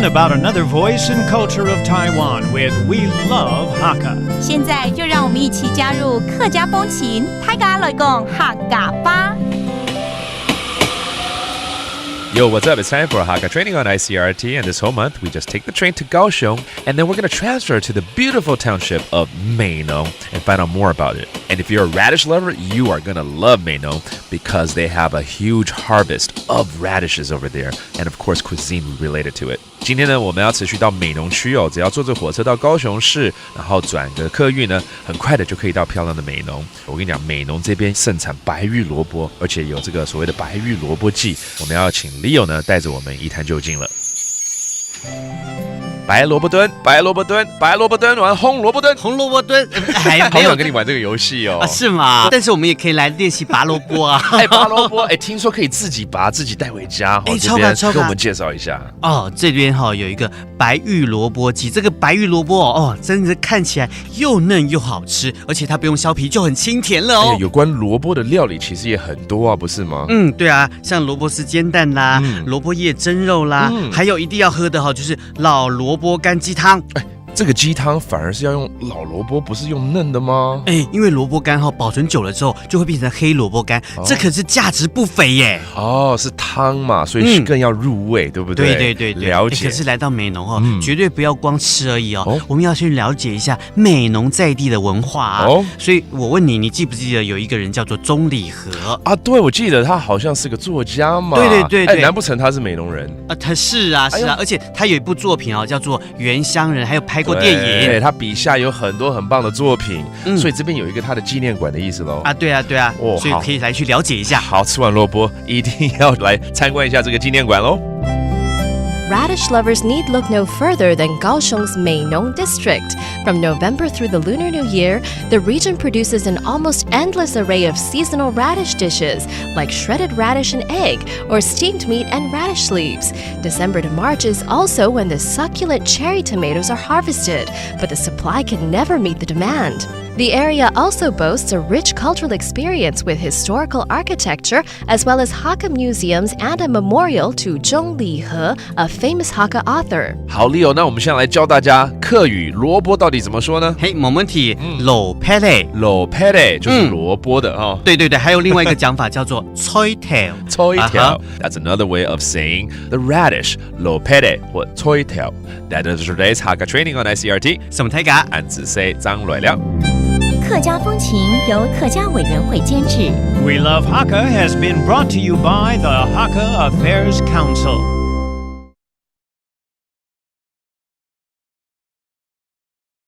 about another voice and culture of Taiwan with We Love Hakka. 现在就让我们一起加入客家风情，大家来讲客家吧。Yo, what's up? It's time for Hakka training on ICRT, and this whole month we just take the train to Kaohsiung, and then we're going to transfer to the beautiful township of Meinong and find out more about it. And if you're a radish lover, you are going to love Meinong because they have a huge harvest of radishes over there, and of course cuisine related to it. 今天呢，我们要持续到美浓区哦，只要坐着火车到高雄市，然后转个客运呢，很快的就可以到漂亮的美浓。我跟你讲，美浓这边盛产白玉萝卜，而且有这个所谓的白玉萝卜季，我们要请 Leo 呢带着我们一探究竟了。白萝卜蹲，白萝卜蹲，白萝卜蹲完红萝卜蹲，红萝卜蹲，还好想跟你玩这个游戏哦。是吗？但是我们也可以来练习拔萝卜啊。拔萝卜，听说可以自己拔，自己带回家。这边跟我们介绍一下。哦，这边有一个白玉萝卜鸡，这个白玉萝卜真的看起来又嫩又好吃，而且它不用削皮就很清甜了哦。有关萝卜的料理其实也很多啊，不是吗？对啊，像萝卜丝煎蛋啦，萝卜叶蒸肉啦，还有一定要喝的就是老萝卜干鸡汤。这个鸡汤反而是要用老萝卜，不是用嫩的吗？因为萝卜干保存久了之后就会变成黑萝卜干，这可是价值不菲耶。是汤嘛，所以更要入味，对不对？对，了解。可是来到美浓绝对不要光吃而已我们要去了解一下美浓在地的文化所以我问你，你记不记得有一个人叫做钟理和啊？对，我记得他好像是个作家嘛。对，难不成他是美浓人他是啊，而且他有一部作品叫做《原乡人》，还有拍过电影。对，他笔下有很多很棒的作品，所以这边有一个他的纪念馆的意思咯。对啊，所以可以来去了解一下。好，吃完萝卜一定要来参观一下这个纪念馆咯。Radish lovers need look no further than Kaohsiung's Meinong district. From November through the Lunar New Year, the region produces an almost endless array of seasonal radish dishes, like shredded radish and egg, or steamed meat and radish leaves. December to March is also when the succulent cherry tomatoes are harvested, but the supply can never meet the demand. The area also boasts a rich cultural experience with historical architecture, as well as Hakka museums and a memorial to Zhong Lihe, a famous Hakka author. 好 ，Leo， 那我们现在来教大家客语萝卜到底怎么说呢？没问题。萝pere 就是萝卜的对，还有另外一个讲法叫做菜条。That's another way of saying the radish. 萝 pere 或菜条。That is today's Hakka training on ICRT. 什么大家？俺只say 张来了。客家风情由客家委员会监制。 We Love Hakka has been brought to you by the Hakka Affairs Council.